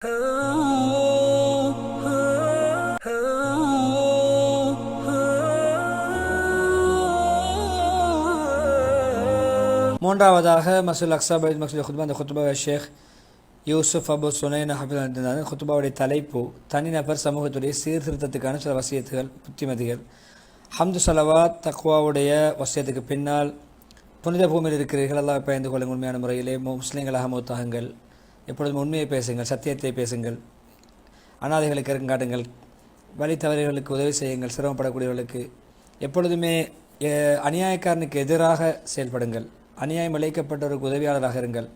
மூன்றாவதாக மசூல் அக்ஸா பைத் மக்சூல் குத்பா அந்த குத்பா ஷேக் யூசுப் அபு சுனைன் ஹபில் குத்பாவுடைய தலைப்பு தனிநபர் சமூகத்துடைய சீர்திருத்தத்துக்கான சில வசியத்துகள் புத்திமதிகள். ஹம்து சலவாத் தக்வாவுடைய வசியத்துக்கு பின்னால் புனித பூமியில் இருக்கிறீர்கள், அல்லாஹ் பயந்து கொள்ளுங்கள், உண்மையான முறையிலே முஸ்லீம்களாக மூத்தாகுங்கள், எப்பொழுதும் உண்மையை பேசுங்கள், சத்தியத்தை பேசுங்கள், அனாதைகளுக்கு இறங்காட்டுங்கள், வழி தவறுகளுக்கு உதவி செய்யுங்கள், சிரமப்படக்கூடியவர்களுக்கு எப்பொழுதுமே அநியாயக்காரனுக்கு எதிராக செயல்படுங்கள், அநியாயம் இழைக்கப்பட்டவருக்கு உதவியாளராக இருங்கள்.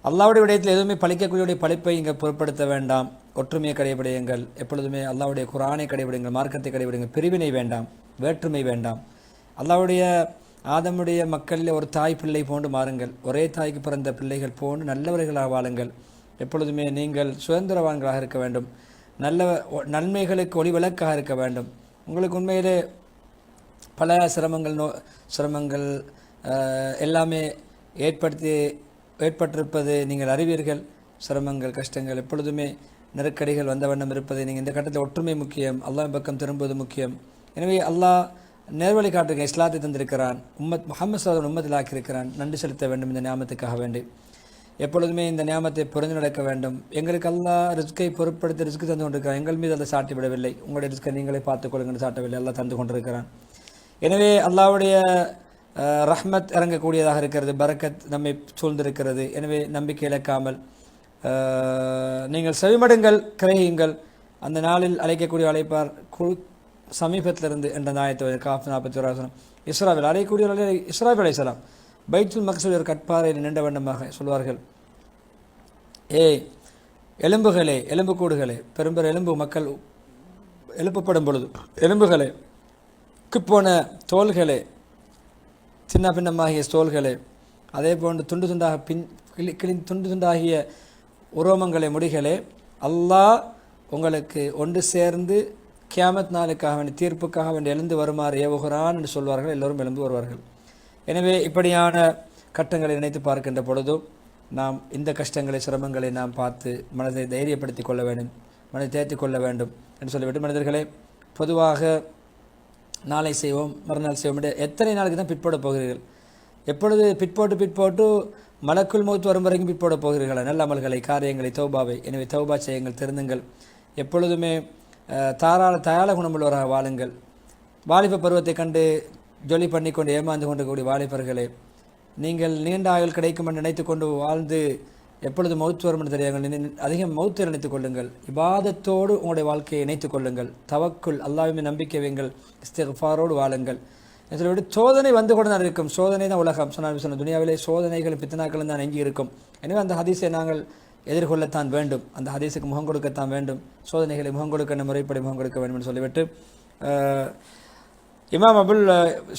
அல்லாஹ்வுடைய விடயத்தில் எதுவுமே பழிக்கக்கூடிய பழிப்பை இங்கே பொருட்படுத்த வேண்டாம். ஒற்றுமையை கடைபிடியுங்கள், எப்பொழுதுமே அல்லாஹ்வுடைய குர்ஆனை கடைபிடிங்கள், மார்க்கத்தை கடைபிடிங்கள், பிரிவினை வேண்டாம், வேற்றுமை வேண்டாம். அல்லாஹ்வுடைய ஆதமுடைய மக்களில் ஒரு தாய் பிள்ளை போன்று மாறுங்கள், ஒரே தாய்க்கு பிறந்த பிள்ளைகள் போன்று நல்லவர்களாக வாழுங்கள். எப்பொழுதுமே நீங்கள் சுதந்திரவான்களாக இருக்க வேண்டும், நல்ல நன்மைகளுக்கு ஒளிவிளக்காக இருக்க வேண்டும். உங்களுக்கு உண்மையிலே பல சிரமங்கள் எல்லாமே ஏற்பட்டிருப்பது நீங்கள் அறிவீர்கள். சிரமங்கள், கஷ்டங்கள், எப்பொழுதுமே நெருக்கடிகள் வந்த வண்ணம் இருப்பதை நீங்கள் இந்த கட்டத்தில் ஒற்றுமை முக்கியம், அல்லாஹ் பக்கம் திரும்புவது முக்கியம். எனவே அல்லாஹ் நேர்வழி காட்டுங்க, இஸ்லாத்தை தந்திருக்கிறான், முஹம்மது ஸல்லல்லாஹு உம்மத்தில் ஆக்கியிருக்கிறான். நன்றி செலுத்த வேண்டும் இந்த நியாமத்துக்காக வேண்டி. எப்பொழுதுமே இந்த நியாமத்தை புரிந்து நடக்க வேண்டும். எங்களுக்கு அல்லாஹ் ரிஸ்கை பொருட்படுத்தி ரிஸ்க் தந்து கொண்டிருக்கிறான், எங்கள் மீது அதை சாட்டி விடவில்லை. உங்களுடைய ரிஸ்கை நீங்களே பார்த்துக்கொள்ளுங்கள், சாட்டவில்லை, அல்லாஹ் தந்து கொண்டிருக்கிறான். எனவே அல்லாஹ்வுடைய ரஹ்மத் இறங்கக்கூடியதாக இருக்கிறது, பரக்கத் நம்மை சூழ்ந்திருக்கிறது. எனவே நம்பிக்கை இழக்காமல் நீங்கள் செவிமடுங்கள், கிரகியுங்கள். அந்த நாளில் அழைக்கக்கூடிய அழைப்பார் சமீபத்திலிருந்து என்ற நாயத்தை காஃப் 41 இஸ்ராவில் அழைக்கக்கூடிய இஸ்ராவில் அலைஹிஸ்ஸலாம் பைத்துல் மக்ஸூல் ஒரு கட்பாறையில் நின்ற வண்ணமாக சொல்வார்கள், எலும்புகளே, எலும்புக்கூடுகளே, பெரும்பெரும் எலும்பு மக்கள் எழுப்பப்படும் பொழுது எலும்புகளே, போன தோள்களே, சின்ன பின்னமாகிய தோள்களே, அதே போன்று துண்டு துண்டாக துண்டு துண்டாகிய உரோமங்களே, முடிகளே, அல்லாஹ் உங்களுக்கு ஒன்று சேர்ந்து கியாமத் நாளுக்காக வேண்டிய தீர்ப்புக்காக வேண்டி எழுந்து வருமாறு ஏவுகிறான் என்று சொல்வார்கள். எல்லோரும் எழுந்து வருவார்கள். எனவே இப்படியான கட்டங்களை நினைத்து பார்க்கின்ற பொழுதும் நாம் இந்த கஷ்டங்களை, சிரமங்களை நாம் பார்த்து மனதை தைரியப்படுத்திக் கொள்ள வேண்டும், மனதை தேர்த்தி கொள்ள வேண்டும் என்று சொல்லிவிட்டு, மனிதர்களே, பொதுவாக நாளை செய்வோம், மறுநாள் செய்வோம், எத்தனை நாளுக்கு தான் பிற்போட போகிறீர்கள்? எப்பொழுது பிற்போட்டு மலக்குள் மௌத் வரும் வரைக்கும் பிற்போட போகிறீர்களா? நல்ல அமல்களை, காரியங்களை, தௌபாவை. எனவே தௌபா செய்யுங்கள், திருந்துங்கள், எப்பொழுதுமே தயாள குணமுள்ளவராக வாழுங்கள். வாலிப பருவத்தை கண்டு ஜொலி பண்ணி கொண்டு ஏமாந்து கொண்டிருக்கக்கூடிய வாலிபர்களே, நீங்கள் நீண்ட ஆயுள் கிடைக்கும் என்று நினைத்து கொண்டு வாழ்ந்து எப்பொழுது மௌத்து வரும் என்று தெரியாமல் அதிகம் மௌத்தை நினைத்துக் கொள்ளுங்கள். இபாதத்தோடு உங்களுடைய வாழ்க்கையை இணைத்துக் கொள்ளுங்கள். தவக்குள், அல்லாஹ்வை நம்பிக்கை வைங்கள், இஸ்திக்ஃபாரோடு வாழுங்கள். சொல்லிவிட்டு சோதனை வந்து கொண்டு தான் இருக்கும். சோதனை தான் உலகம். சொன்ன துனியாவிலே சோதனைகள் பித்தனாக்களும் தான் எங்கி இருக்கும். எனவே அந்த ஹதீஸை நாங்கள் எதிர்கொள்ளத்தான் வேண்டும், அந்த ஹதீஸுக்கு முகம் கொடுக்கத்தான் வேண்டும். சோதனைகளை முகம் கொடுக்க, முறைப்படி முகம் கொடுக்க வேண்டும் என்று சொல்லிவிட்டு, இமாம்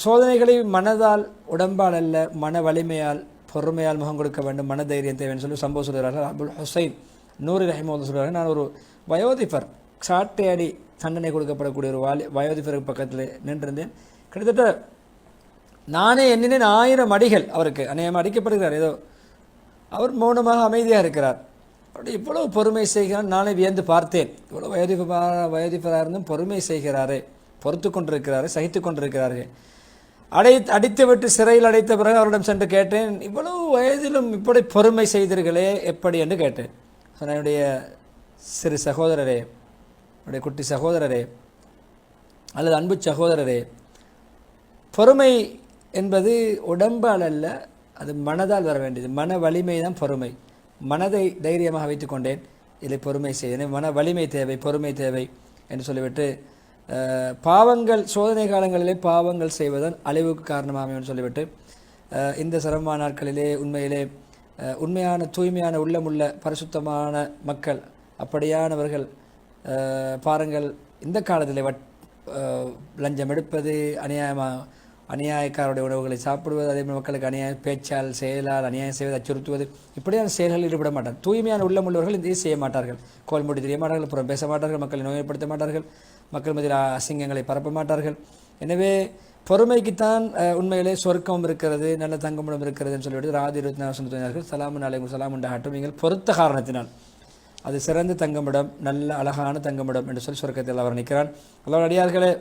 சோதனைகளை மனதால், உடம்பால் அல்ல, மன வலிமையால், பொறுமையால் முகம் கொடுக்க வேண்டும், மனதைரியம் தேவைன்னு சொல்லி சம்பவம் சொல்கிறார்கள். அபுல் ஹுசைன் நூரி ரஹிமஹுல்லாஹ் சொல்கிறார்கள், நான் ஒரு வயோதிபர், சாட்டையடி தண்டனை கொடுக்கப்படக்கூடிய ஒரு வயோதிபருக்கு பக்கத்தில் நின்றிருந்தேன். கிட்டத்தட்ட நானே எண்ணினேன் 1000 அடிகள் அவருக்கு அநேகமாக அடிக்கப்படுகிறார். ஏதோ அவர் மௌனமாக அமைதியாக இருக்கிறார். அப்படி இவ்வளவு பொறுமை செய்கிறார். நானே வியந்து பார்த்தேன், இவ்வளோ வயோதிபராக இருந்தும் பொறுமை செய்கிறாரே, பொறுத்து கொண்டிருக்கிறாரே, சகித்து கொண்டிருக்கிறார்கள். அடித்து விட்டு சிறையில் அடைத்த பிறகு அவரிடம் சென்று கேட்டேன், இவ்வளவு வயதிலும் இப்படி பொறுமை செய்தீர்களே, எப்படி என்று கேட்டேன். என்னுடைய சிறு சகோதரரே, என்னுடைய குட்டி சகோதரரே அல்லது அன்பு சகோதரரே, பொறுமை என்பது உடம்பால் அல்ல, அது மனதால் வர வேண்டியது. மன வலிமை தான் பொறுமை. மனதை தைரியமாக வைத்து கொண்டேன், இதில் பொறுமை செய்தேன். மன வலிமை தேவை, பொறுமை தேவை என்று சொல்லிவிட்டு, பாவங்கள், சோதனை காலங்களிலே பாவங்கள் செய்வதன் அழிவுக்கு காரணமாக என்று சொல்லிவிட்டு, இந்த சிரமமான நாட்களிலே உண்மையான தூய்மையான உள்ளமுள்ள பரிசுத்தமான மக்கள், அப்படியானவர்கள் பாருங்கள், இந்த காலத்தில் லஞ்சம் எடுப்பது, அநியாயக்காரருடைய உணவுகளை சாப்பிடுவது, அதே மாதிரி மக்களுக்கு பேச்சால், செயலால் அநியாயம் செய்வது, அச்சுறுத்துவது, இப்படியான செயல்களில் ஈடுபட மாட்டார்கள். தூய்மையான உள்ளமுள்ளவர்கள் இதை செய்ய மாட்டார்கள். கோல்மொழி தெரிய மாட்டார்கள், புறம் பேச மாட்டார்கள், மக்களை நோய்படுத்த மாட்டார்கள், மக்கள் மத்தியில் அசிங்கங்களை பரப்ப மாட்டார்கள். எனவே பொறுமைக்குத்தான் உண்மையிலே சொர்க்கம் இருக்கிறது, நல்ல தங்கமுடம் இருக்கிறது என்று சொல்லிவிட்டு ராதி 24 சலாமுன் அலைக்கும் சலாம் உண்டாகட்டும். நீங்கள் பொறுத்த காரணத்தினால் அது சிறந்த தங்குமிடம், நல்ல அழகான தங்குமிடம் என்று சொல்லி சொர்க்கத்தில் அவர் நிற்கிறான். அல்லாஹ்வுடைய அடியார்களே,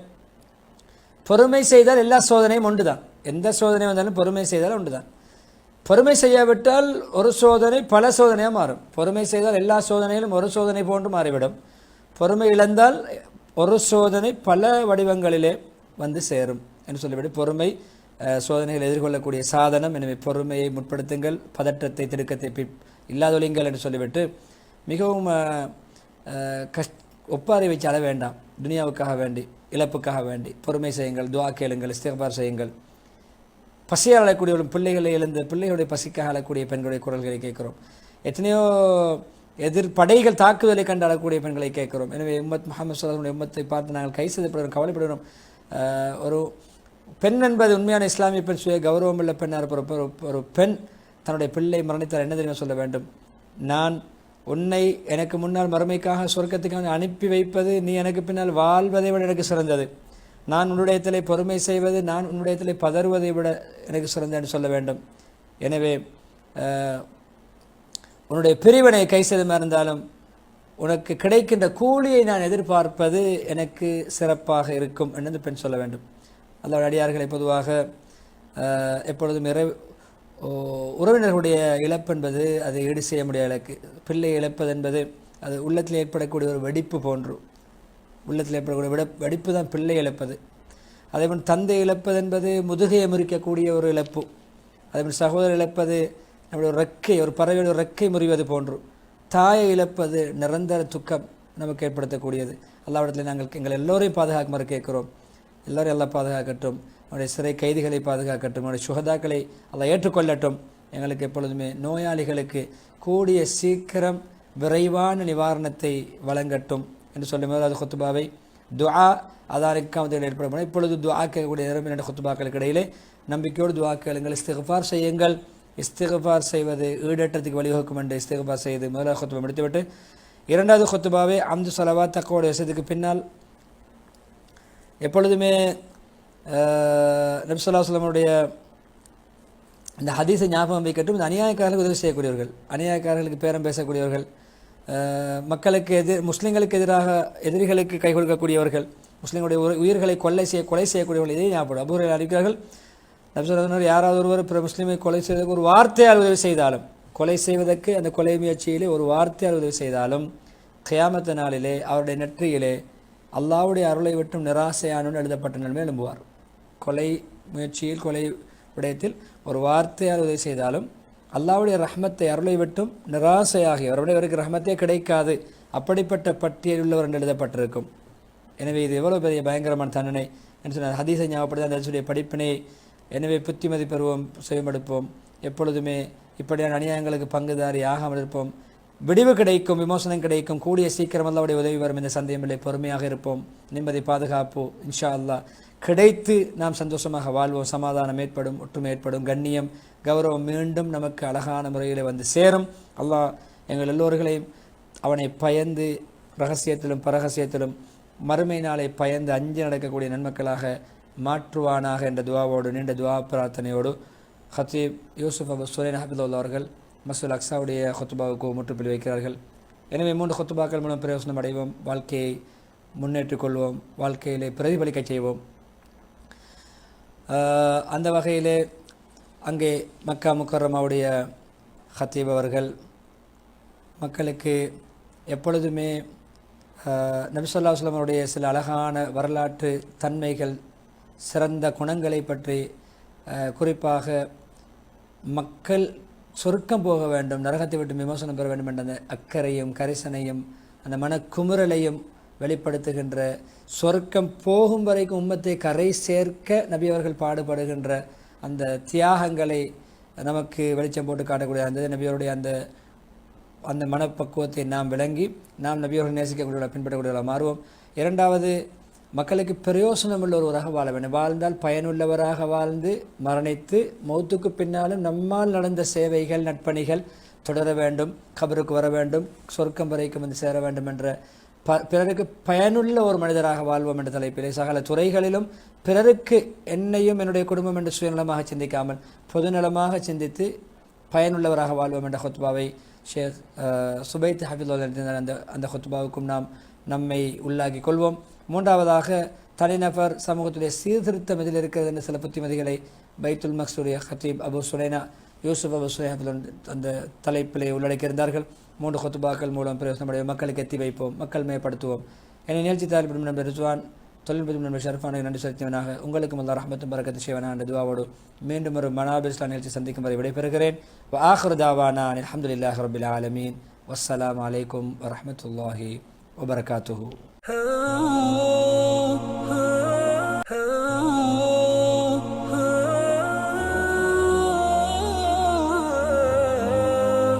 பொறுமை செய்தால் எல்லா சோதனையும் ஒன்று தான். எந்த சோதனை வந்தாலும் பொறுமை செய்தால் ஒன்று தான். பொறுமை செய்யாவிட்டால் ஒரு சோதனை பல சோதனையாக மாறும். பொறுமை செய்தால் எல்லா சோதனையிலும் ஒரு சோதனை போன்று மாறிவிடும். பொறுமை இழந்தால் ஒரு சோதனை பல வடிவங்களிலே வந்து சேரும் என்று சொல்லிவிட்டு, பொறுமை சோதனைகளை எதிர்கொள்ளக்கூடிய சாதனம். எனவே பொறுமையை முற்படுத்துங்கள், பதற்றத்தை திடுக்கத்தை இல்லாதொழிங்கள் என்று சொல்லிவிட்டு, மிகவும் ஒப்பாரி வச்சு அழ வேண்டாம். துனியாவுக்காக வேண்டி, இழப்புக்காக வேண்டி பொறுமை செய்யுங்கள், துஆ கேளுங்கள், இஸ்திக்பார் செய்யுங்கள். பசியால் அழக்கூடியவர்களும் பிள்ளைகளை எழுந்த பிள்ளைகளுடைய பசிக்காக அழக்கூடிய பெண்களுடைய குரல்களை கேட்கிறோம். எத்தனையோ எதிர்படைகள் தாக்குதலை கண்டு அழக்கூடிய பெண்களை கேட்கிறோம். எனவே உம்மத் முஹம்மது ஸல்லல்லாஹு அலைஹி வஸல்லம் உம்மத்தை பார்த்து நாங்கள் கை செய்தப்படுகிறோம், கவலைப்படுகிறோம். ஒரு பெண் என்பது உண்மையான இஸ்லாமிய பெண், சுய கௌரவம் உள்ள பெண்ணாக இருப்ப ஒரு பெண் தன்னுடைய பிள்ளை மரணித்தால் என்ன தெரியுமா சொல்ல வேண்டும்? நான் உன்னை எனக்கு முன்னால் மறுமைக்காக சொர்க்கத்துக்காக அனுப்பி வைப்பது, நீ எனக்கு பின்னால் வாழ்வதை விட எனக்கு சிறந்தது. நான் உன்னுடையத்திலே பொறுமை செய்வது, நான் உன்னுடையத்திலே பதறுவதை விட எனக்கு சிறந்த என்று சொல்ல வேண்டும். எனவே உன்னுடைய பிரிவினை கை செய்தமாக இருந்தாலும் உனக்கு கிடைக்கின்ற கூலியை நான் எதிர்பார்ப்பது எனக்கு சிறப்பாக இருக்கும் என்று பெண் சொல்ல வேண்டும். அல்லாஹ்வுடைய அடியார்களை பொதுவாக எப்பொழுதும் உறவினர்களுடைய இழப்பு என்பது அது ஈடு செய்ய முடியாத இலக்கு. பிள்ளை இழப்பது என்பது அது உள்ளத்தில் ஏற்படக்கூடிய ஒரு வெடிப்பு போன்று. உள்ளத்தில் ஏற்படக்கூடிய வெடிப்பு தான் பிள்ளை இழப்பது. அதேபோல் தந்தை இழப்பது என்பது முதுகையை முறிக்கக்கூடிய ஒரு இழப்பு. அதேபோல் சகோதரர் இழப்பது நம்முடைய ஒரு ரெக்கை, ஒரு பறவையோட ரெக்கை முறிவது போன்று. தாயை இழப்பது நிரந்தர துக்கம் நமக்கு ஏற்படுத்தக்கூடியது. அல்லாஹ்விடத்தில் நாங்கள் எங்கள் எல்லோரையும் பாதுகாக்குமாறு கேட்கிறோம். எல்லோரும் எல்லாம் பாதுகாக்கட்டும். அவருடைய சிறை கைதிகளை பாதுகாக்கட்டும். அவருடைய சுகதாக்களை அல்லாஹ் ஏற்றுக்கொள்ளட்டும். எங்களுக்கு எப்பொழுதுமே நோயாளிகளுக்கு கூடிய சீக்கிரம் விரைவான நிவாரணத்தை வழங்கட்டும் என்று சொல்லி முதலாவது குத்துபாவை துஆ அதானிக்காமத்தில் ஏற்படும். இப்பொழுது துஆ கேட்கக்கூடிய நேரம் இரண்டு குத்துபாக்களுக்கு இடையிலே நம்பிக்கையோடு துஆ கேளுங்கள், இஸ்திக்பார் செய்யுங்கள். இஸ்திக்பார் செய்வது ஈடேற்றத்துக்கு வழிவகுக்கும் என்று இஸ்திக்பார் செய்து முதலாவது குத்துபா முடித்துவிட்டு இரண்டாவது குத்துபாவை அம்து ஸலவாத் தக்வாவுடைய விஷயத்துக்கு பின்னால் எப்பொழுதுமே நபி ஸல்லல்லாஹு அலைஹி வஸல்லமுடைய இந்த ஹதீஸை ஞாபகம் வைக்கட்டும். இந்த அநியாயக்காரர்களுக்கு உதவி செய்யக்கூடியவர்கள், அநியாயக்காரர்களுக்கு பேரம் பேசக்கூடியவர்கள், மக்களுக்கு முஸ்லீம்களுக்கு எதிராக எதிரிகளுக்கு கை கொடுக்கக்கூடியவர்கள், முஸ்லீம்களுடைய உயிர்களை கொலை செய்யக்கூடியவர்கள், இதை ஞாபகம் அபூ ஹுரைரா அறிவிக்கிறார்கள். நபி ஸல்லல்லாஹு அலைஹி வஸல்லம் யாராவது ஒருவர் பிற முஸ்லீமை கொலை செய்வதற்கு ஒரு வார்த்தையால் உதவி செய்தாலும், கொலை செய்வதற்கு அந்த கொலை முயற்சியிலே ஒரு வார்த்தையால் உதவி செய்தாலும், கியாமத் நாளிலே அவருடைய நெற்றியிலே அல்லாஹ்வுடைய அருளை விட்டும் நிராசையானவன் எழுதப்பட்ட நன்மை எழும்புவார். கொலை முயற்சியில், கொலை விடயத்தில் ஒரு வார்த்தையால் உதவி செய்தாலும் அல்லாஹ்வுடைய ரஹ்மத்தை அருளை விட்டும் நிராசையாகி அவருடைய ரஹ்மத்தே கிடைக்காது, அப்படிப்பட்ட பட்டியல் உள்ளவர் என்று எழுதப்பட்டிருக்கும். எனவே இது எவ்வளோ பெரிய பயங்கரமான தண்டனை என்று சொன்னால் ஹதீஸை ஞாபகப்படுத்த அந்த ஹதீஸுடைய படிப்பினை. எனவே புத்திமதி பெறுவோம், செவிமடுப்போம். எப்பொழுதுமே இப்படியான அநியாயங்களுக்கு பங்குதாரி ஆகாமல் இருப்போம். விடிவு கிடைக்கும், விமோசனம் கிடைக்கும், கூடிய சீக்கிரம் அல்லாஹ்வுடைய உதவி வரும் என்ற சந்தேகமில்லை. பொறுமையாக இருப்போம், நிம்மதி பாதுகாப்பு இன்ஷா அல்லாஹ் கிடைத்து நாம் சந்தோஷமாக வாழ்வோம். சமாதானம் ஏற்படும், ஒற்றுமை ஏற்படும், கண்ணியம் கௌரவம் மீண்டும் நமக்கு அழகான முறையில் வந்து சேரும். அல்லாஹ் எங்கள் எல்லோர்களையும் அவனை பயந்து ரகசியத்திலும் பரகசியத்திலும் மறுமை நாளை பயந்து அஞ்சு நடக்கக்கூடிய நன்மக்களாக மாற்றுவானாக என்ற துவாவோடு நீண்ட துவா பிரார்த்தனையோடு ஹத்தீப் யூசுப் அபு சுரைன் ஹபிதுல்லா அவர்கள் மஸ்ஜிதுல் அக்ஸாவுடைய ஹுத்பாவுக்கு முற்றுப்புள்ளி வைக்கிறார்கள். எனவே 3 ஹுத்பாக்கள் மூலம் பிரயோசனம் அடைவோம், வாழ்க்கையை முன்னேற்றிக் கொள்வோம், வாழ்க்கையிலே பிரதிபலிக்க செய்வோம். அந்த வகையிலே அங்கே மக்கா முக்கர்ரமாவுடைய ஹத்தீப் அவர்கள் மக்களுக்கு எப்பொழுதுமே நபி ஸல்லல்லாஹு அலைஹி வஸல்லம் அவருடைய சில அழகான வரலாற்று தன்மைகள், சிறந்த குணங்களை பற்றி, குறிப்பாக மக்கள் சொர்க்கம் போக வேண்டும், நரகத்தை விட்டு விமோசனம் பெற வேண்டும் என்ற அந்த அக்கறையும் கரிசனையும் அந்த மனக்குமுறலையும் வெளிப்படுத்துகின்ற, சொர்க்கம் போகும் வரைக்கும் உம்மத்தை கரை சேர்க்க நபி அவர்கள் பாடுபடுகின்ற அந்த தியாகங்களை நமக்கு வெளிச்சம் போட்டு காட்டக்கூடிய அந்த நபியருடைய அந்த மனப்பக்குவத்தை நாம் விளங்கி நாம் நபியவர்கள் நேசிக்கக்கூடிய பின்பற்றக்கூடியவர்களாக மாறுவோம். இரண்டாவது, மக்களுக்கு பிரயோசனம் உள்ளவராக வாழ வேண்டும். வாழ்ந்தால் பயனுள்ளவராக வாழ்ந்து மரணித்து மௌத்துக்கு பின்னாலும் நம்மால் நடந்த சேவைகள் நட்பணிகள் தொடர வேண்டும், கபருக்கு வர வேண்டும், சொர்க்கம் வரைக்கும் வந்து சேர வேண்டும் என்ற பிறருக்கு பயனுள்ள ஒரு மனிதராக வாழ்வோம் என்ற தலைப்பிலே சகல துறைகளிலும் பிறருக்கு என்னையும் என்னுடைய குடும்பம் என்று சுயநலமாக சிந்திக்காமல் பொதுநலமாக சிந்தித்து பயனுள்ளவராக வாழ்வோம் என்ற ஹுத்பாவை ஷேக் சுபைத் ஹஃபிதுல்லாஹ் நடத்தின அந்த ஹுத்பாவுக்கும் நாம் நம்மை உள்ளாக்கி கொள்வோம். மூன்றாவதாக தனிநபர் சமூகத்துடைய சீர்திருத்தம் இதில் இருக்கிறது என்ற சில புத்திமதிகளை பைத்துல் மக்ஸூரிய ஹத்தீப் அபு சுலைனா யூசுப் அபு சுலைனா அந்த தலைப்பிலே உள்ளடக்கியிருந்தார்கள். 3 ஹுத்பாக்கள் மூலம் பிரயோசனப்படைய மக்களுக்கு எத்தி வைப்போம், மக்கள் மேம்படுத்துவோம். என்னை நிகழ்ச்சி தாழ்படும் நண்பர் ரிஸ்வான், தொழில்நுட்ப நண்பர் ஷர்ஃபானுக்கு நன்றி செலுத்தியவனாக உங்களுக்கும் அல்லா ரஹ்மத்தும் பரக்கத்து செய்வனாக என்ற துவாவோடு மீண்டும் ஒரு மனாபில் இஸ்லாம் நிகழ்ச்சி சந்திக்கும் வரை விடைபெறுகிறேன். ஆஹிரு தாவானா அல்ஹம்துலில்லாஹி ரப்பில் ஆலமீன். வஸ்ஸலாமு அலைக்கும் வரஹ்மத்துல்லாஹி வபரகாத்துஹு.